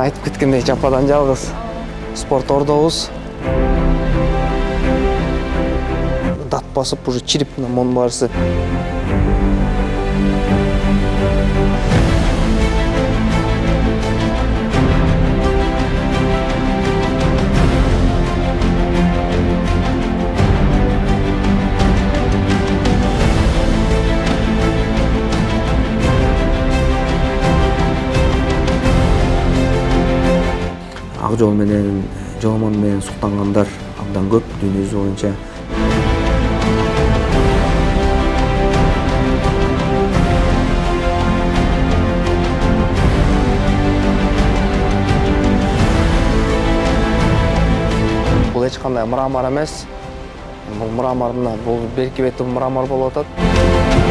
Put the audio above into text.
айтып кеткендей жападан жалгыз спорт ордобуз. Дат басып уже чирип мон барысы. Ак жол менен, жоомон менен суктангандар абдан көп дүйнө жүзү боюнча. Бул эч кандай мрамор эмес. Бул мрамор мына, бул берки бети мрамор болуп атат.